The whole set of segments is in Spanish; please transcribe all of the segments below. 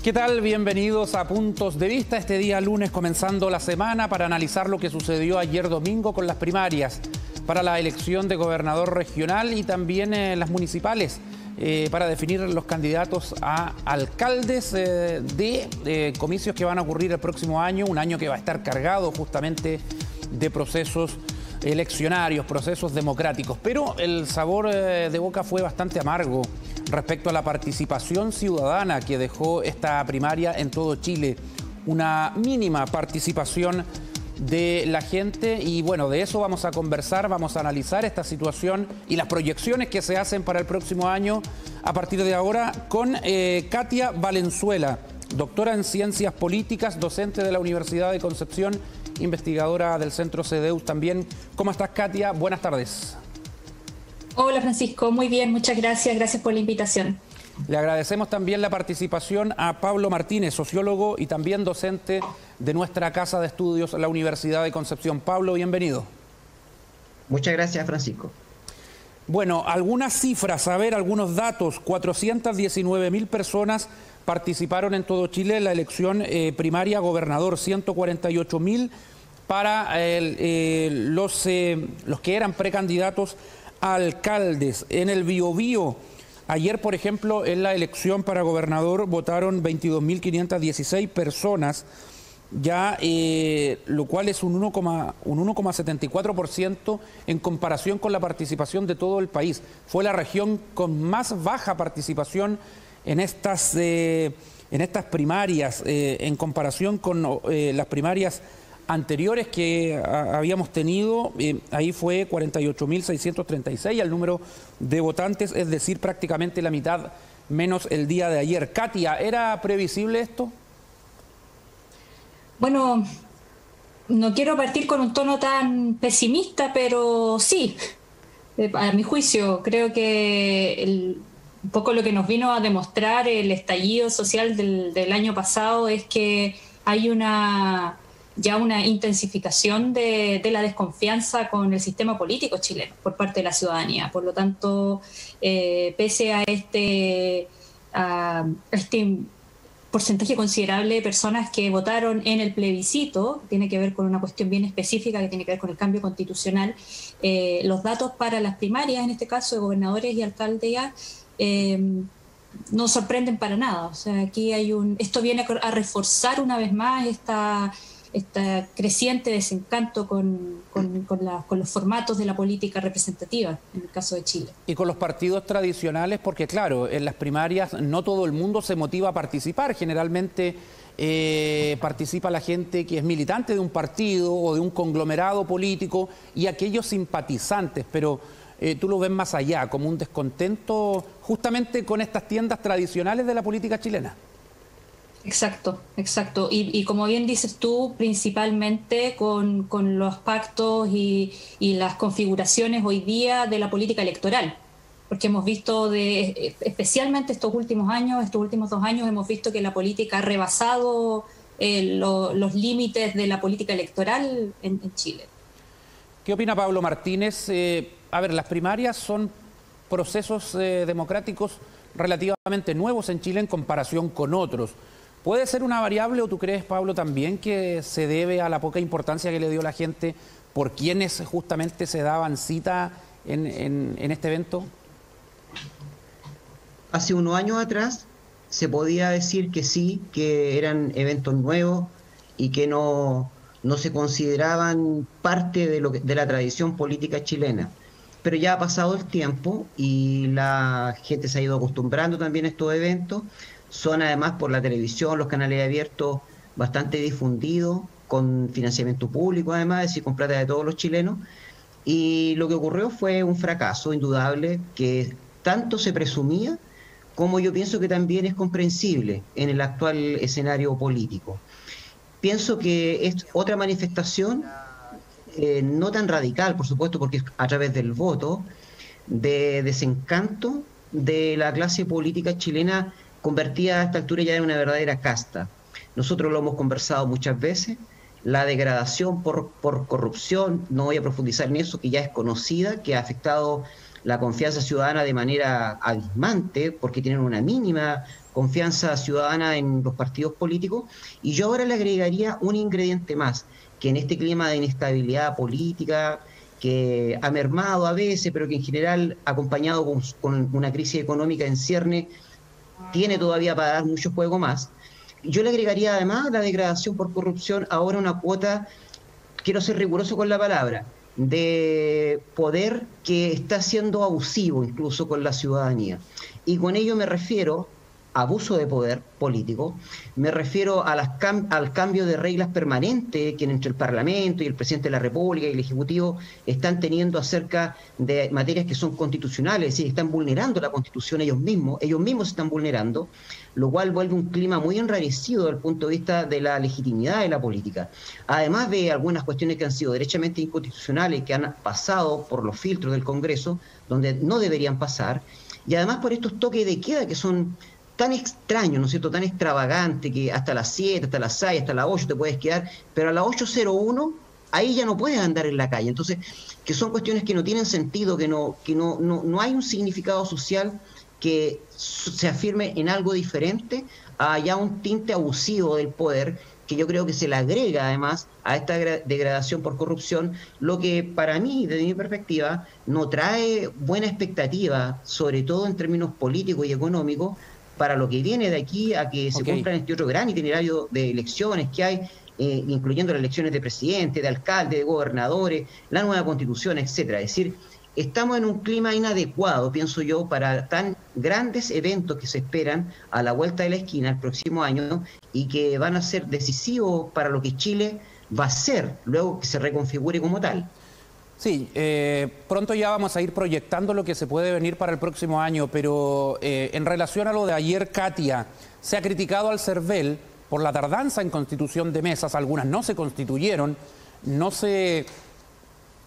¿Qué tal? Bienvenidos a Puntos de Vista. Este día lunes comenzando la semana para analizar lo que sucedió ayer domingo con las primarias para la elección de gobernador regional y también las municipales para definir los candidatos a alcaldes de comicios que van a ocurrir el próximo año, un año que va a estar cargado justamente de procesos eleccionarios, procesos democráticos. Pero el sabor de boca fue bastante amargo respecto a la participación ciudadana que dejó esta primaria en todo Chile. Una mínima participación de la gente y bueno, de eso vamos a conversar, vamos a analizar esta situación y las proyecciones que se hacen para el próximo año a partir de ahora con Katia Valenzuela, doctora en Ciencias Políticas, docente de la Universidad de Concepción, investigadora del Centro CEDEUS también. ¿Cómo estás, Katia? Buenas tardes. Hola, Francisco. Muy bien, muchas gracias. Gracias por la invitación. Le agradecemos también la participación a Pablo Martínez, sociólogo y también docente de nuestra Casa de Estudios, la Universidad de Concepción. Pablo, bienvenido. Muchas gracias, Francisco. Bueno, algunas cifras, a ver, algunos datos. 419.000 personas participaron en todo Chile en la elección primaria gobernador, 148.000 para los que eran precandidatos a alcaldes. En el Biobío, ayer, por ejemplo, en la elección para gobernador votaron 22.516 personas, ya lo cual es un 1,74% en comparación con la participación de todo el país. Fue la región con más baja participación en estas primarias, en comparación con las primarias anteriores que habíamos tenido. Ahí fue 48.636 el número de votantes, es decir, prácticamente la mitad menos el día de ayer. Katia, ¿era previsible esto? Bueno, no quiero partir con un tono tan pesimista, pero sí, a mi juicio, creo que un poco lo que nos vino a demostrar el estallido social del año pasado es que hay ya una intensificación de la desconfianza con el sistema político chileno por parte de la ciudadanía. Por lo tanto, pese a este porcentaje considerable de personas que votaron en el plebiscito, tiene que ver con una cuestión bien específica que tiene que ver con el cambio constitucional, los datos para las primarias, en este caso de gobernadores y alcaldías, no sorprenden para nada. O sea, aquí esto viene a reforzar una vez más esta creciente desencanto con los formatos de la política representativa, en el caso de Chile. Y con los partidos tradicionales, porque claro, en las primarias no todo el mundo se motiva a participar. Generalmente participa la gente que es militante de un partido o de un conglomerado político y aquellos simpatizantes, pero tú lo ves más allá, como un descontento justamente con estas tiendas tradicionales de la política chilena. Exacto, exacto. Y como bien dices tú, principalmente con los pactos y las configuraciones hoy día de la política electoral. Porque hemos visto, especialmente estos últimos 2 años, hemos visto que la política ha rebasado los límites de la política electoral en Chile. ¿Qué opina Pablo Martínez? A ver, las primarias son procesos democráticos relativamente nuevos en Chile en comparación con otros. ¿Puede ser una variable o tú crees, Pablo, también que se debe a la poca importancia que le dio la gente por quienes justamente se daban cita en este evento? Hace unos años atrás se podía decir que sí, que eran eventos nuevos y que no se consideraban parte de la tradición política chilena. Pero ya ha pasado el tiempo y la gente se ha ido acostumbrando también a estos eventos. Son además por la televisión, los canales abiertos, bastante difundidos, con financiamiento público además, es decir, con plata de todos los chilenos. Y lo que ocurrió fue un fracaso indudable que tanto se presumía como yo pienso que también es comprensible en el actual escenario político. Pienso que es otra manifestación, no tan radical, por supuesto, porque es a través del voto, de desencanto de la clase política chilena convertida a esta altura ya en una verdadera casta. Nosotros lo hemos conversado muchas veces, la degradación por corrupción, no voy a profundizar en eso, que ya es conocida, que ha afectado la confianza ciudadana de manera abismante, porque tienen una mínima confianza ciudadana en los partidos políticos. Y yo ahora le agregaría un ingrediente más, que en este clima de inestabilidad política, que ha mermado a veces, pero que en general, acompañado con una crisis económica en cierne, tiene todavía para dar mucho juego más. Yo le agregaría además la degradación por corrupción, ahora una cuota, quiero ser riguroso con la palabra, de poder que está siendo abusivo incluso con la ciudadanía. Y con ello me refiero a abuso de poder político, me refiero a al cambio de reglas permanentes que entre el Parlamento y el Presidente de la República y el Ejecutivo están teniendo acerca de materias que son constitucionales, es decir, están vulnerando la Constitución ellos mismos se están vulnerando, lo cual vuelve un clima muy enrarecido desde el punto de vista de la legitimidad de la política. Además de algunas cuestiones que han sido derechamente inconstitucionales, que han pasado por los filtros del Congreso, donde no deberían pasar, y además por estos toques de queda que son tan extraños, ¿no es cierto?, tan extravagantes, que hasta las 7, hasta las 6, hasta las 8 te puedes quedar, pero a las 8:01 ahí ya no puedes andar en la calle. Entonces, que son cuestiones que no tienen sentido, que no hay un significado social que se afirme en algo diferente a ya un tinte abusivo del poder, que yo creo que se le agrega además a esta degradación por corrupción, lo que para mí, desde mi perspectiva, no trae buena expectativa, sobre todo en términos políticos y económicos, para lo que viene de aquí a que se cumplan este otro gran itinerario de elecciones que hay, incluyendo las elecciones de presidente, de alcalde, de gobernadores, la nueva constitución, etcétera. Es decir, estamos en un clima inadecuado, pienso yo, para tan grandes eventos que se esperan a la vuelta de la esquina el próximo año y que van a ser decisivos para lo que Chile va a ser luego que se reconfigure como tal. Sí, pronto ya vamos a ir proyectando lo que se puede venir para el próximo año, pero en relación a lo de ayer, Katia, se ha criticado al CERVEL por la tardanza en constitución de mesas, algunas no se constituyeron,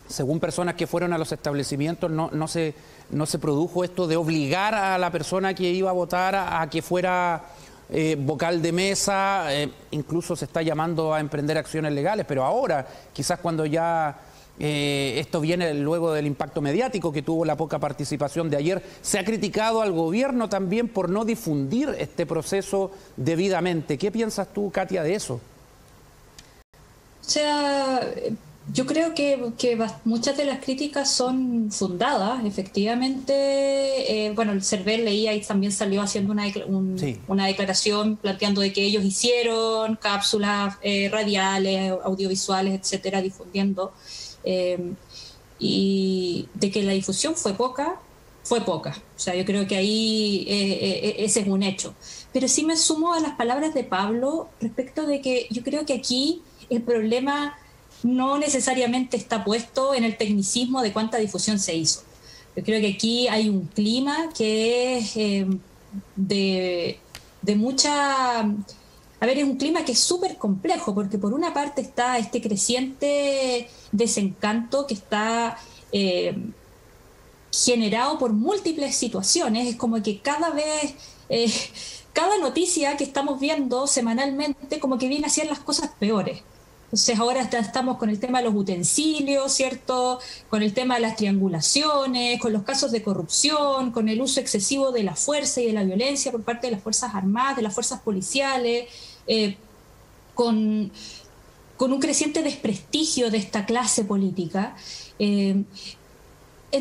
según personas que fueron a los establecimientos, no se produjo esto de obligar a la persona que iba a votar a que fuera vocal de mesa, incluso se está llamando a emprender acciones legales, pero ahora, quizás cuando ya esto viene luego del impacto mediático que tuvo la poca participación de ayer, se ha criticado al gobierno también por no difundir este proceso debidamente. ¿Qué piensas tú, Katia, de eso? O sea, yo creo que muchas de las críticas son fundadas, efectivamente. Bueno, el CERVEL leía y también salió haciendo una declaración planteando de que ellos hicieron cápsulas radiales, audiovisuales, etcétera, difundiendo. Y de que la difusión fue poca. O sea, yo creo que ahí ese es un hecho. Pero sí me sumo a las palabras de Pablo respecto de que yo creo que aquí el problema no necesariamente está puesto en el tecnicismo de cuánta difusión se hizo. Yo creo que aquí hay un clima que es de mucha... A ver, es un clima que es súper complejo, porque por una parte está este creciente desencanto que está generado por múltiples situaciones. Es como que cada vez, cada noticia que estamos viendo semanalmente, como que viene a hacer las cosas peores. Entonces ahora estamos con el tema de los utensilios, ¿cierto? Con el tema de las triangulaciones, con los casos de corrupción, con el uso excesivo de la fuerza y de la violencia por parte de las Fuerzas Armadas, de las fuerzas policiales, con un creciente desprestigio de esta clase política, en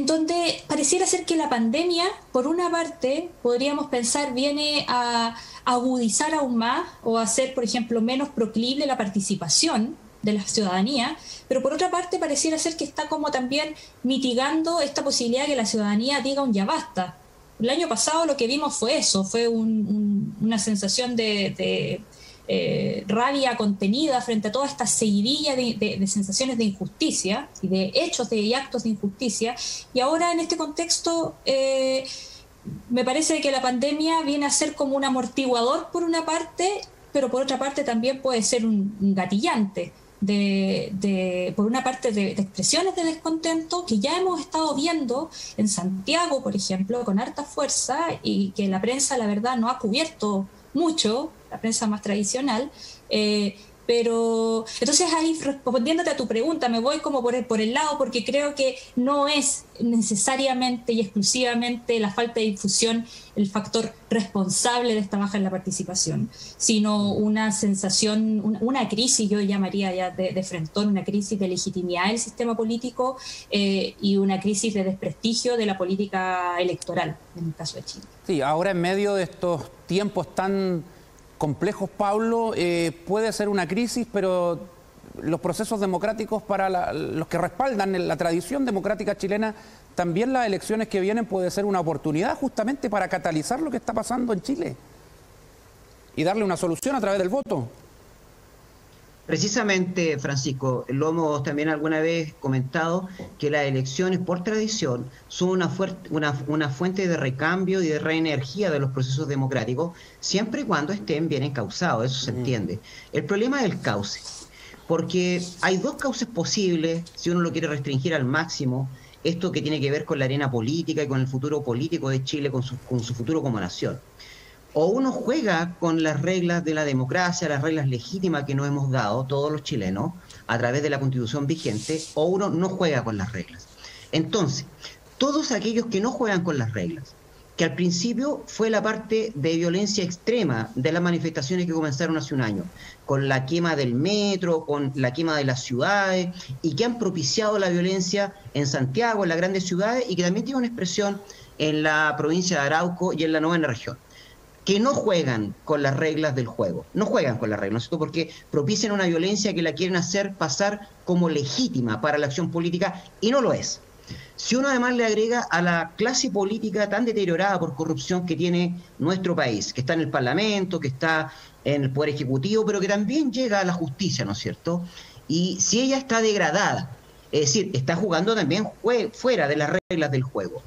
donde pareciera ser que la pandemia, por una parte, podríamos pensar, viene a agudizar aún más o a hacer, por ejemplo, menos proclive la participación de la ciudadanía, pero por otra parte pareciera ser que está como también mitigando esta posibilidad de que la ciudadanía diga un ya basta. El año pasado lo que vimos fue eso, fue una sensación de rabia contenida frente a toda esta seguidilla de sensaciones de injusticia y de hechos y actos de injusticia, y ahora en este contexto me parece que la pandemia viene a ser como un amortiguador por una parte, pero por otra parte también puede ser un gatillante por una parte de expresiones de descontento que ya hemos estado viendo en Santiago, por ejemplo, con harta fuerza, y que la prensa, la verdad, no ha cubierto mucho, la prensa más tradicional, Pero entonces ahí, respondiéndote a tu pregunta, me voy como por el lado, porque creo que no es necesariamente y exclusivamente la falta de difusión el factor responsable de esta baja en la participación, sino una sensación, una crisis, yo llamaría ya de frentón, una crisis de legitimidad del sistema político y una crisis de desprestigio de la política electoral, en el caso de Chile. Sí, ahora en medio de estos tiempos tan complejos, Pablo, puede ser una crisis, pero los procesos democráticos para los que respaldan la tradición democrática chilena, también las elecciones que vienen puede ser una oportunidad justamente para catalizar lo que está pasando en Chile y darle una solución a través del voto. Precisamente, Francisco, lo hemos también alguna vez comentado, que las elecciones por tradición son una fuente de recambio y de reenergía de los procesos democráticos, siempre y cuando estén bien encauzados, eso se entiende. El problema es el cauce, porque hay dos cauces posibles, si uno lo quiere restringir al máximo, esto que tiene que ver con la arena política y con el futuro político de Chile, con su futuro como nación. O uno juega con las reglas de la democracia, las reglas legítimas que nos hemos dado todos los chilenos a través de la Constitución vigente, o uno no juega con las reglas. Entonces, todos aquellos que no juegan con las reglas, que al principio fue la parte de violencia extrema de las manifestaciones que comenzaron hace un año, con la quema del metro, con la quema de las ciudades, y que han propiciado la violencia en Santiago, en las grandes ciudades, y que también tiene una expresión en la provincia de Arauco y en la 9ª región. Que no juegan con las reglas del juego, no juegan con las reglas, ¿no es cierto? Porque propician una violencia que la quieren hacer pasar como legítima para la acción política y no lo es. Si uno además le agrega a la clase política tan deteriorada por corrupción que tiene nuestro país, que está en el Parlamento, que está en el Poder Ejecutivo, pero que también llega a la justicia, ¿no es cierto? Y si ella está degradada, es decir, está jugando también fuera de las reglas del juego.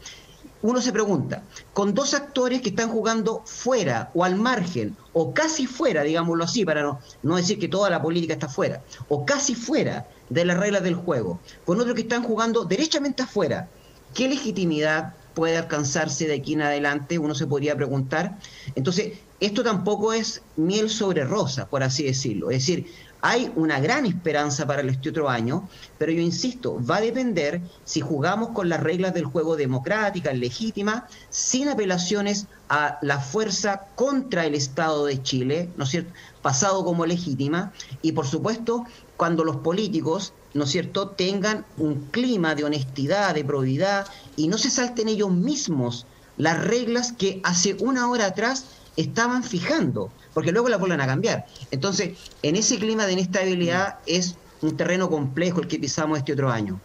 Uno se pregunta, con dos actores que están jugando fuera o al margen, o casi fuera, digámoslo así, para no decir que toda la política está fuera, o casi fuera de las reglas del juego, con otros que están jugando derechamente afuera, ¿qué legitimidad puede alcanzarse de aquí en adelante? Uno se podría preguntar. Entonces, esto tampoco es miel sobre rosa, por así decirlo. Es decir, hay una gran esperanza para este otro año, pero yo insisto, va a depender si jugamos con las reglas del juego democráticas, legítimas, sin apelaciones a la fuerza contra el Estado de Chile, ¿no es cierto?, pasado como legítima, y por supuesto, cuando los políticos, ¿no es cierto?, tengan un clima de honestidad, de probidad, y no se salten ellos mismos las reglas que hace una hora atrás estaban fijando, porque luego las vuelven a cambiar. Entonces, en ese clima de inestabilidad es un terreno complejo el que pisamos este otro año.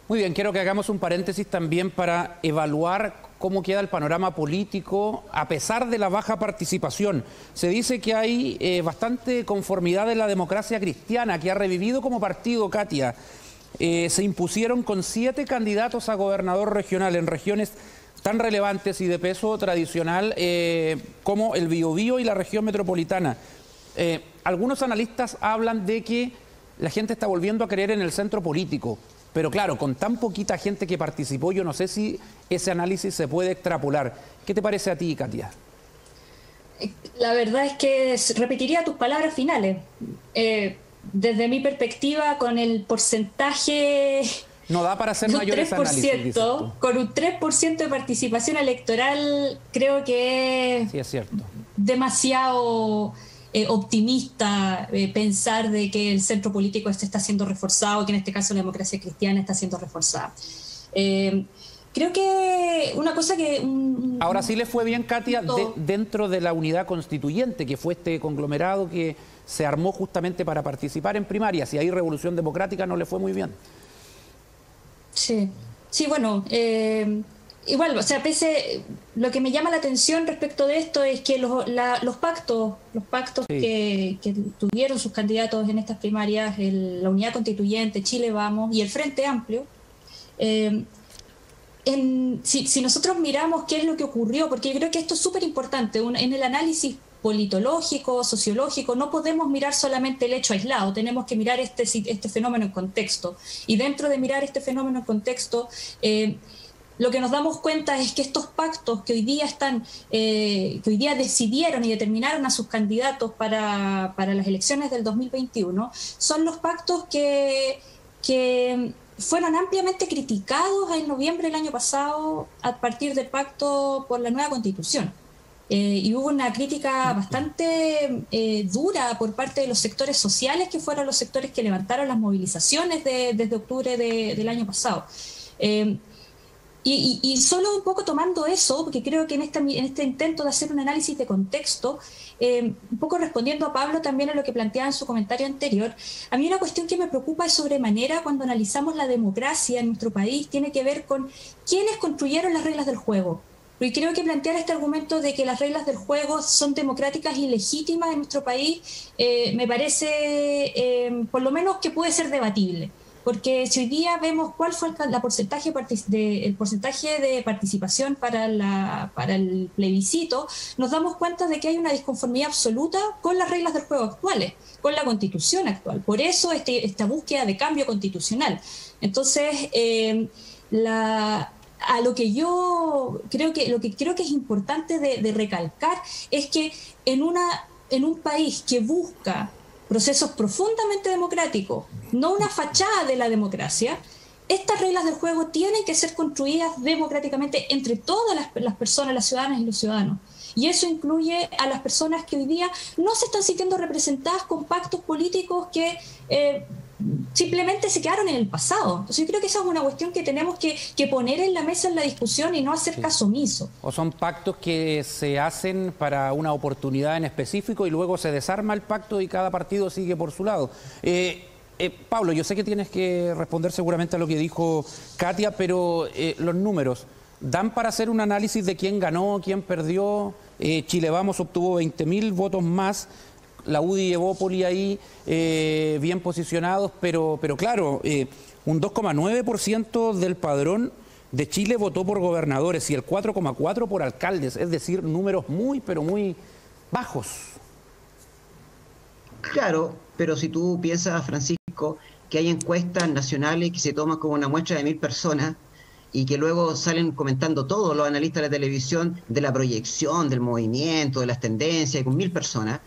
Muy bien, quiero que hagamos un paréntesis también para evaluar cómo queda el panorama político a pesar de la baja participación. Se dice que hay bastante conformidad en la democracia cristiana, que ha revivido como partido, Katia. Se impusieron con 7 candidatos a gobernador regional en regiones tan relevantes y de peso tradicional como el Biobío y la región metropolitana. Algunos analistas hablan de que la gente está volviendo a creer en el centro político, pero claro, con tan poquita gente que participó, yo no sé si ese análisis se puede extrapolar. ¿Qué te parece a ti, Katia? La verdad es que repetiría tus palabras finales. Desde mi perspectiva, con el porcentaje... No da para hacer mayores análisis. Con un 3% de participación electoral, creo que sí, es cierto. Demasiado optimista pensar de que el centro político está siendo reforzado, que en este caso la democracia cristiana está siendo reforzada. Creo que una cosa que... Ahora sí le fue bien, Katia, dentro de la unidad constituyente, que fue este conglomerado que se armó justamente para participar en primarias, y ahí Revolución Democrática no le fue muy bien. Sí, sí, bueno, igual, o sea, lo que me llama la atención respecto de esto es que los pactos sí, que tuvieron sus candidatos en estas primarias, la Unidad Constituyente, Chile Vamos y el Frente Amplio, si nosotros miramos qué es lo que ocurrió, porque yo creo que esto es súper importante, en el análisis politológico, sociológico, no podemos mirar solamente el hecho aislado, tenemos que mirar este fenómeno en contexto. Y dentro de mirar este fenómeno en contexto, lo que nos damos cuenta es que estos pactos que hoy día que hoy día decidieron y determinaron a sus candidatos para las elecciones del 2021, son los pactos que fueron ampliamente criticados en noviembre del año pasado a partir del pacto por la nueva Constitución. Y hubo una crítica bastante dura por parte de los sectores sociales, que fueron los sectores que levantaron las movilizaciones desde octubre del año pasado. Y solo un poco tomando eso, porque creo que en este intento de hacer un análisis de contexto, un poco respondiendo a Pablo también a lo que planteaba en su comentario anterior, a mí una cuestión que me preocupa de sobremanera cuando analizamos la democracia en nuestro país tiene que ver con quiénes construyeron las reglas del juego. Porque creo que plantear este argumento de que las reglas del juego son democráticas y legítimas en nuestro país me parece, por lo menos, que puede ser debatible. Porque si hoy día vemos cuál fue el porcentaje de participación para el plebiscito, nos damos cuenta de que hay una disconformidad absoluta con las reglas del juego actuales, con la Constitución actual. Por eso esta búsqueda de cambio constitucional. Entonces, a lo que yo creo que es importante de recalcar es que en un país que busca procesos profundamente democráticos, no una fachada de la democracia, estas reglas del juego tienen que ser construidas democráticamente entre todas las personas, las ciudadanas y los ciudadanos. Y eso incluye a las personas que hoy día no se están sintiendo representadas con pactos políticos que simplemente se quedaron en el pasado. Entonces yo creo que esa es una cuestión que tenemos que poner en la mesa en la discusión y no hacer caso omiso. O son pactos que se hacen para una oportunidad en específico y luego se desarma el pacto y cada partido sigue por su lado. Pablo, yo sé que tienes que responder seguramente a lo que dijo Katia, pero los números, ¿dan para hacer un análisis de quién ganó, quién perdió? Chile Vamos obtuvo 20.000 votos más. La UDI y Evópoli ahí bien posicionados, pero claro, un 2,9% del padrón de Chile votó por gobernadores y el 4,4% por alcaldes, es decir, números muy, pero muy bajos. Claro, pero si tú piensas, Francisco, que hay encuestas nacionales que se toman como una muestra de 1.000 personas y que luego salen comentando todos los analistas de la televisión de la proyección, del movimiento, de las tendencias, con 1.000 personas.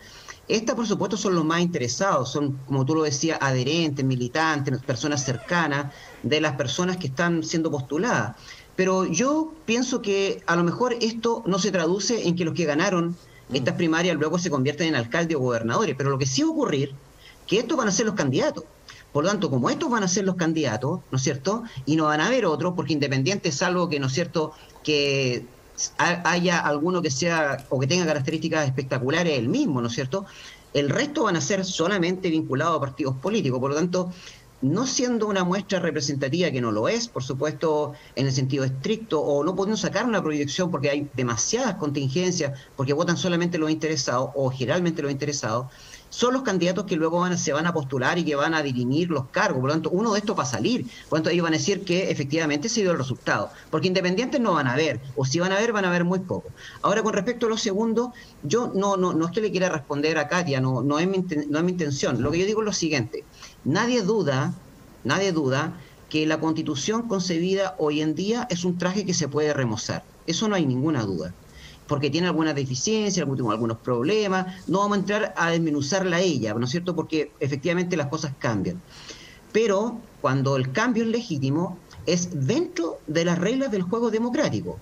Estas, por supuesto, son los más interesados, son, como tú lo decías, adherentes, militantes, personas cercanas de las personas que están siendo postuladas. Pero yo pienso que a lo mejor esto no se traduce en que los que ganaron estas primarias luego se convierten en alcaldes o gobernadores, pero lo que sí va a ocurrir, que estos van a ser los candidatos. Por lo tanto, como estos van a ser los candidatos, ¿no es cierto?, y no van a haber otros, porque independiente, salvo que, ¿no es cierto?, que haya alguno que sea o que tenga características espectaculares el mismo, ¿no es cierto?, el resto van a ser solamente vinculados a partidos políticos. Por lo tanto, no siendo una muestra representativa, que no lo es, por supuesto, en el sentido estricto, o no podemos sacar una proyección porque hay demasiadas contingencias, porque votan solamente los interesados, o generalmente los interesados, son los candidatos que luego se van a postular y que van a dirimir los cargos. Por lo tanto, uno de estos va a salir. Por lo tanto, ellos van a decir que efectivamente se dio el resultado. Porque independientes no van a ver, o si van a ver muy poco. Ahora, con respecto a lo segundo, yo no es que le quiera responder a Katia, no es mi intención. Lo que yo digo es lo siguiente. Nadie duda que la Constitución concebida hoy en día es un traje que se puede remozar. Eso no hay ninguna duda. Porque tiene algunas deficiencias, algunos problemas, no vamos a entrar a desmenuzarla a ella, ¿no es cierto?, porque efectivamente las cosas cambian. Pero cuando el cambio es legítimo, es dentro de las reglas del juego democrático.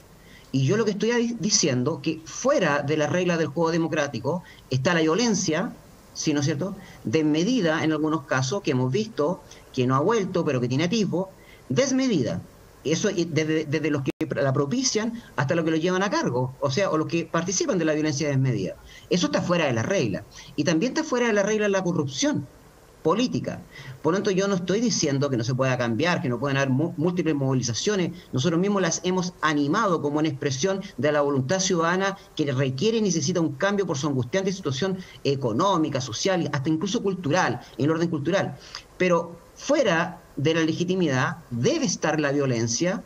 Y yo lo que estoy diciendo, que fuera de las reglas del juego democrático está la violencia, ¿sí, no es cierto?, desmedida en algunos casos, que hemos visto, que no ha vuelto, pero que tiene atisbo, desmedida. Eso desde los que la propician hasta los que lo llevan a cargo, o sea, o los que participan de la violencia desmedida. Eso está fuera de las reglas. Y también está fuera de las reglas la corrupción política. Por lo tanto, yo no estoy diciendo que no se pueda cambiar, que no puedan haber múltiples movilizaciones. Nosotros mismos las hemos animado como una expresión de la voluntad ciudadana que requiere y necesita un cambio por su angustiante situación económica, social, hasta incluso cultural, en el orden cultural. Pero fuera de la legitimidad debe estar la violencia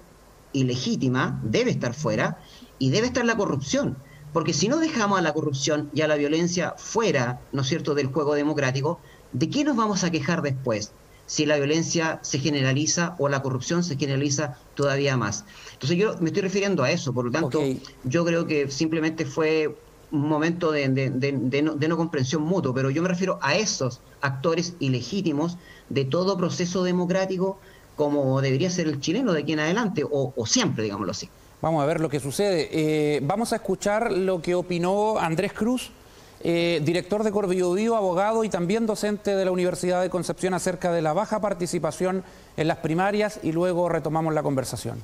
ilegítima, debe estar fuera, y debe estar la corrupción. Porque si no dejamos a la corrupción y a la violencia fuera, ¿no es cierto?, del juego democrático, ¿de qué nos vamos a quejar después? si la violencia se generaliza o la corrupción se generaliza todavía más. Entonces yo me estoy refiriendo a eso, por lo tanto, yo creo que simplemente fue un momento de no comprensión mutua, pero yo me refiero a esos actores ilegítimos de todo proceso democrático como debería ser el chileno de aquí en adelante, o siempre, digámoslo así. Vamos a ver lo que sucede. Vamos a escuchar lo que opinó Andrés Cruz, director de Corbiobío, abogado y también docente de la Universidad de Concepción, acerca de la baja participación en las primarias, y luego retomamos la conversación.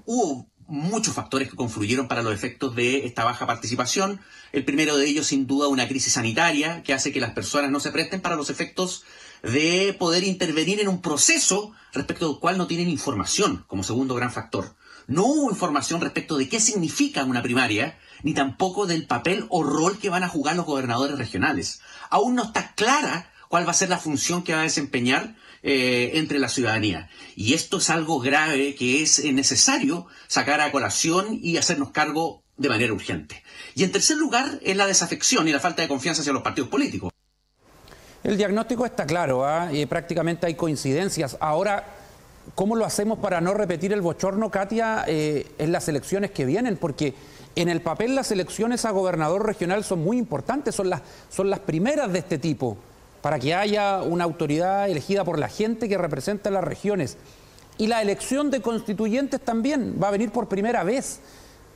Hubo muchos factores que confluyeron para los efectos de esta baja participación. El primero de ellos, sin duda, una crisis sanitaria que hace que las personas no se presten para los efectos de poder intervenir en un proceso respecto del cual no tienen información, como segundo gran factor. No hubo información respecto de qué significa una primaria, ni tampoco del papel o rol que van a jugar los gobernadores regionales. Aún no está clara cuál va a ser la función que va a desempeñar entre la ciudadanía. Y esto es algo grave que es necesario sacar a colación y hacernos cargo de manera urgente. Y en tercer lugar, es la desafección y la falta de confianza hacia los partidos políticos. El diagnóstico está claro, prácticamente hay coincidencias. Ahora, ¿cómo lo hacemos para no repetir el bochorno, Katia, en las elecciones que vienen? Porque en el papel las elecciones a gobernador regional son muy importantes, son las primeras de este tipo, para que haya una autoridad elegida por la gente que representa las regiones. Y la elección de constituyentes también va a venir por primera vez.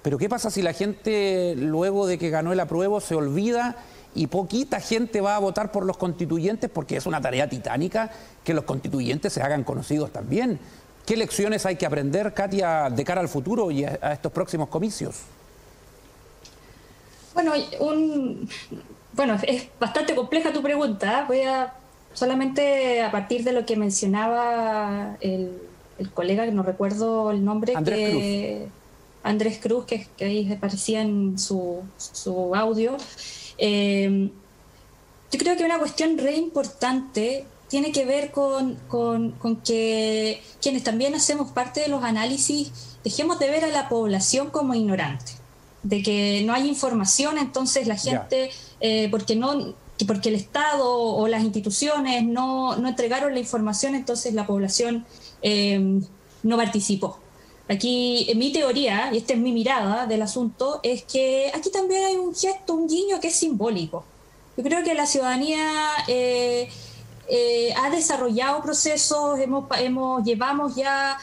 Pero ¿qué pasa si la gente, luego de que ganó el apruebo, se olvida y poquita gente va a votar por los constituyentes? Porque es una tarea titánica que los constituyentes se hagan conocidos también. ¿Qué lecciones hay que aprender, Katia, de cara al futuro y a estos próximos comicios? Bueno, es bastante compleja tu pregunta. Voy a solamente, a partir de lo que mencionaba el colega, que no recuerdo el nombre, Andrés Cruz, que ahí aparecía en su audio. Yo creo que una cuestión re importante tiene que ver con que quienes también hacemos parte de los análisis dejemos de ver a la población como ignorante, de que no hay información, entonces la gente, porque el Estado o las instituciones no entregaron la información, entonces la población no participó. Aquí, mi teoría, y esta es mi mirada del asunto, es que aquí también hay un gesto, un guiño que es simbólico. Yo creo que la ciudadanía ha desarrollado procesos, llevamos ya,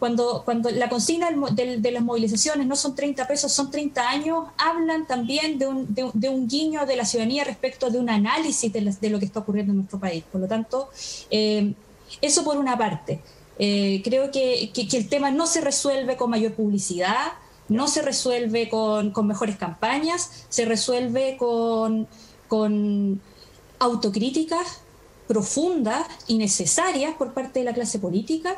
cuando la consigna de las movilizaciones no son 30 pesos, son 30 años, hablan también de un guiño de la ciudadanía respecto de un análisis de lo que está ocurriendo en nuestro país. Por lo tanto, eso por una parte. Creo que el tema no se resuelve con mayor publicidad, no se resuelve con mejores campañas, se resuelve con autocríticas profundas y necesarias por parte de la clase política,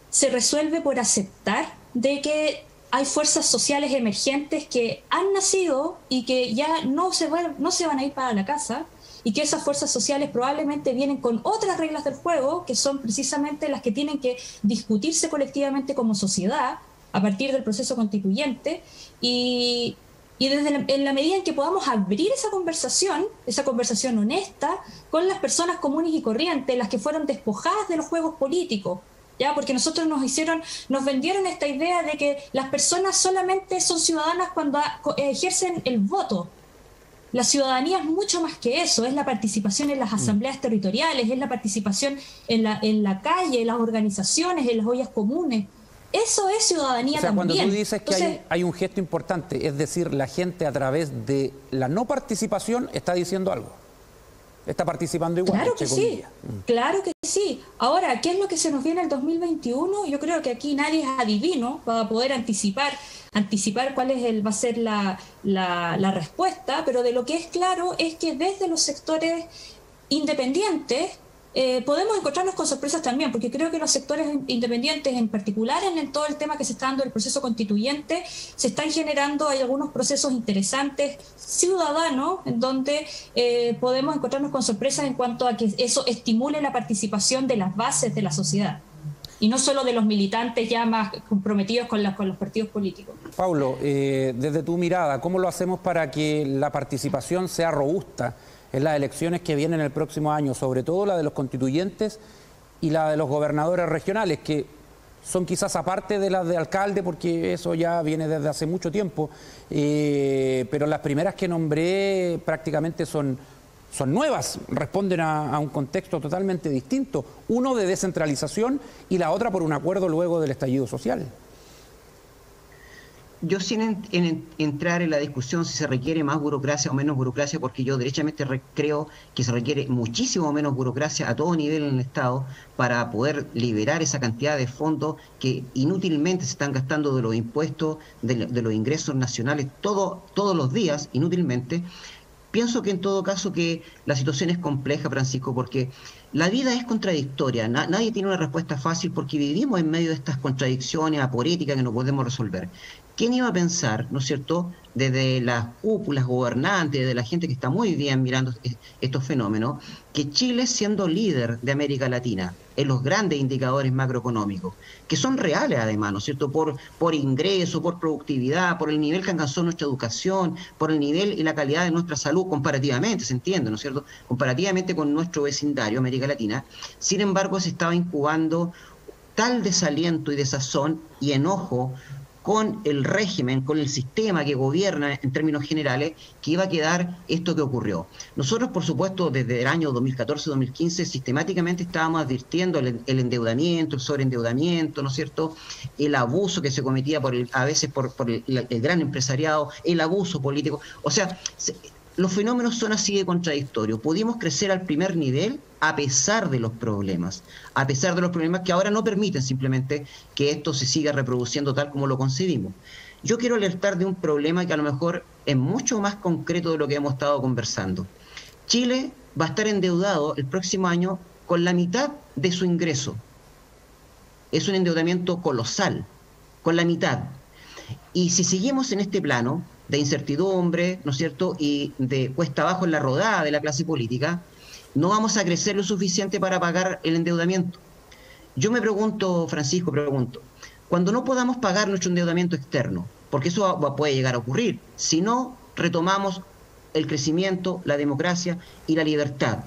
se resuelve por aceptar de que hay fuerzas sociales emergentes que han nacido y que ya no se van a ir para la casa, y que esas fuerzas sociales probablemente vienen con otras reglas del juego, que son precisamente las que tienen que discutirse colectivamente como sociedad a partir del proceso constituyente, y en la medida en que podamos abrir esa conversación honesta con las personas comunes y corrientes, las que fueron despojadas de los juegos políticos, ¿ya? Porque nosotros nos vendieron esta idea de que las personas solamente son ciudadanas cuando ejercen el voto. La ciudadanía es mucho más que eso, es la participación en las asambleas territoriales, es la participación en la calle, en las organizaciones, en las ollas comunes. Eso es ciudadanía también. Cuando tú dices que hay un gesto importante, es decir, la gente a través de la no participación está diciendo algo. Está participando igual. Claro que sí, claro que sí. Ahora, ¿qué es lo que se nos viene en el 2021? Yo creo que aquí nadie es adivino para poder anticipar cuál va a ser la respuesta, pero de lo que es claro es que desde los sectores independientes podemos encontrarnos con sorpresas también, porque creo que los sectores independientes, en particular en todo el tema que se está dando del proceso constituyente, se están generando, hay algunos procesos interesantes ciudadanos en donde podemos encontrarnos con sorpresas en cuanto a que eso estimule la participación de las bases de la sociedad, y no solo de los militantes ya más comprometidos con los partidos políticos. Paulo, desde tu mirada, ¿cómo lo hacemos para que la participación sea robusta en las elecciones que vienen el próximo año, sobre todo la de los constituyentes y la de los gobernadores regionales, que son quizás aparte de las de alcalde, porque eso ya viene desde hace mucho tiempo, pero las primeras que nombré prácticamente son nuevas, responden a un contexto totalmente distinto, uno de descentralización y la otra por un acuerdo luego del estallido social. Yo sin entrar en la discusión si se requiere más burocracia o menos burocracia, porque yo derechamente creo que se requiere muchísimo menos burocracia a todo nivel en el Estado para poder liberar esa cantidad de fondos que inútilmente se están gastando de los impuestos, de los ingresos nacionales, todos los días, inútilmente. Pienso que en todo caso que la situación es compleja, Francisco, porque la vida es contradictoria. Nadie tiene una respuesta fácil porque vivimos en medio de estas contradicciones aporéticas que no podemos resolver. ¿Quién iba a pensar, no es cierto, desde las cúpulas gobernantes, de la gente que está muy bien mirando estos fenómenos, que Chile, siendo líder de América Latina en los grandes indicadores macroeconómicos, que son reales además, ¿no es cierto?, por ingreso, por productividad, por el nivel que alcanzó nuestra educación, por el nivel y la calidad de nuestra salud comparativamente, se entiende, ¿no es cierto?, comparativamente con nuestro vecindario, América Latina. Sin embargo, se estaba incubando tal desaliento y desazón y enojo con el régimen, con el sistema que gobierna en términos generales, que iba a quedar esto que ocurrió. Venezuela, por supuesto, desde el año 2014-2015, sistemáticamente estábamos advirtiendo el endeudamiento, el sobreendeudamiento, ¿no es cierto?, el abuso que se cometía a veces por el gran empresariado, el abuso político. O sea, los fenómenos son así de contradictorios. Pudimos crecer al primer nivel a pesar de los problemas que ahora no permiten simplemente que esto se siga reproduciendo tal como lo concebimos. Yo quiero alertar de un problema que a lo mejor es mucho más concreto de lo que hemos estado conversando. Chile va a estar endeudado el próximo año con la mitad de su ingreso. Es un endeudamiento colosal, con la mitad. Y si seguimos en este plano de incertidumbre, ¿no es cierto?, y de cuesta abajo en la rodada de la clase política, no vamos a crecer lo suficiente para pagar el endeudamiento. Yo me pregunto, Francisco, cuando no podamos pagar nuestro endeudamiento externo, porque eso puede llegar a ocurrir, si no retomamos el crecimiento, la democracia y la libertad,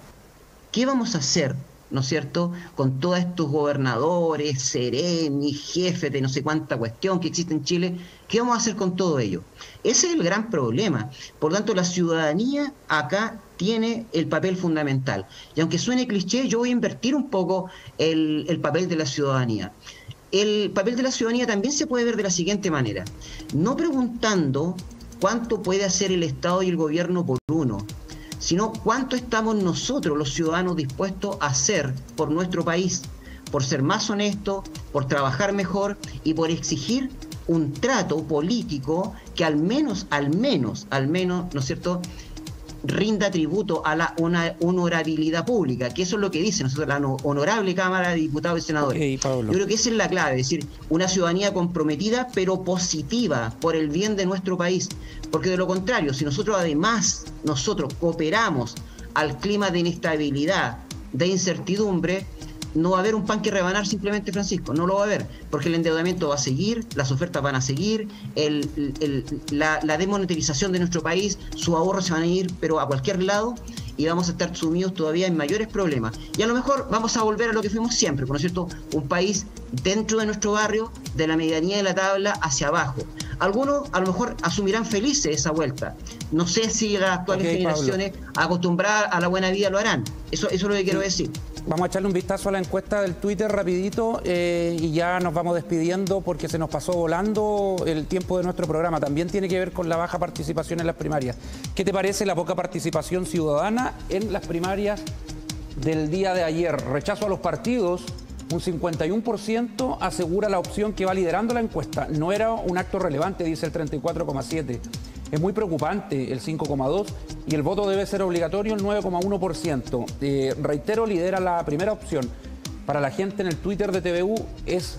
¿qué vamos a hacer, no es cierto?, con todos estos gobernadores, seremis, jefes de no sé cuánta cuestión que existe en Chile? ¿Qué vamos a hacer con todo ello? Ese es el gran problema. Por lo tanto, la ciudadanía acá tiene el papel fundamental. Y aunque suene cliché, yo voy a invertir un poco el papel de la ciudadanía. El papel de la ciudadanía también se puede ver de la siguiente manera. No preguntando cuánto puede hacer el Estado y el gobierno por uno, sino cuánto estamos nosotros, los ciudadanos, dispuestos a hacer por nuestro país, por ser más honestos, por trabajar mejor y por exigir un trato político que al menos, ¿no es cierto?, rinda tributo a la honorabilidad pública, que eso es lo que dice nosotros, la honorable Cámara de Diputados y Senadores. Yo creo que esa es la clave, es decir, una ciudadanía comprometida pero positiva por el bien de nuestro país, porque de lo contrario, si nosotros cooperamos al clima de inestabilidad, de incertidumbre, no va a haber un pan que rebanar simplemente, Francisco, no lo va a haber, porque el endeudamiento va a seguir, las ofertas van a seguir, la desmonetización de nuestro país, sus ahorros se van a ir, pero a cualquier lado, y vamos a estar sumidos todavía en mayores problemas. Y a lo mejor vamos a volver a lo que fuimos siempre, ¿no es cierto?, un país dentro de nuestro barrio, de la medianía de la tabla hacia abajo. Algunos a lo mejor asumirán felices esa vuelta. No sé si las actuales generaciones acostumbradas a la buena vida lo harán. Eso es lo que quiero decir. Vamos a echarle un vistazo a la encuesta del Twitter rapidito y ya nos vamos despidiendo porque se nos pasó volando el tiempo de nuestro programa. También tiene que ver con la baja participación en las primarias. ¿Qué te parece la poca participación ciudadana en las primarias del día de ayer? Rechazo a los partidos, un 51% asegura la opción que va liderando la encuesta. No era un acto relevante, dice el 34,7%. Es muy preocupante el 5,2% y el voto debe ser obligatorio el 9,1%. Reitero, lidera la primera opción. Para la gente en el Twitter de TVU es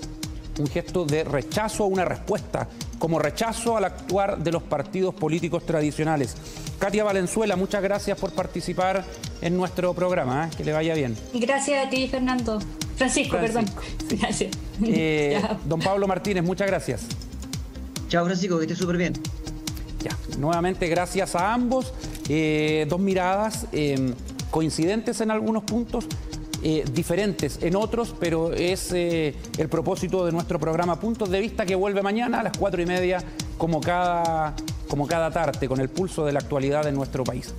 un gesto de rechazo a una respuesta, como rechazo al actuar de los partidos políticos tradicionales. Katia Valenzuela, muchas gracias por participar en nuestro programa. Que le vaya bien. Gracias a ti, Fernando. Francisco. Perdón. Sí. Gracias. Don Pablo Martínez, muchas gracias. Chao, Francisco, que esté súper bien. Ya, nuevamente gracias a ambos. Dos miradas coincidentes en algunos puntos, diferentes en otros, pero es el propósito de nuestro programa Puntos de Vista, que vuelve mañana a las 4:30, como cada tarde, con el pulso de la actualidad de nuestro país.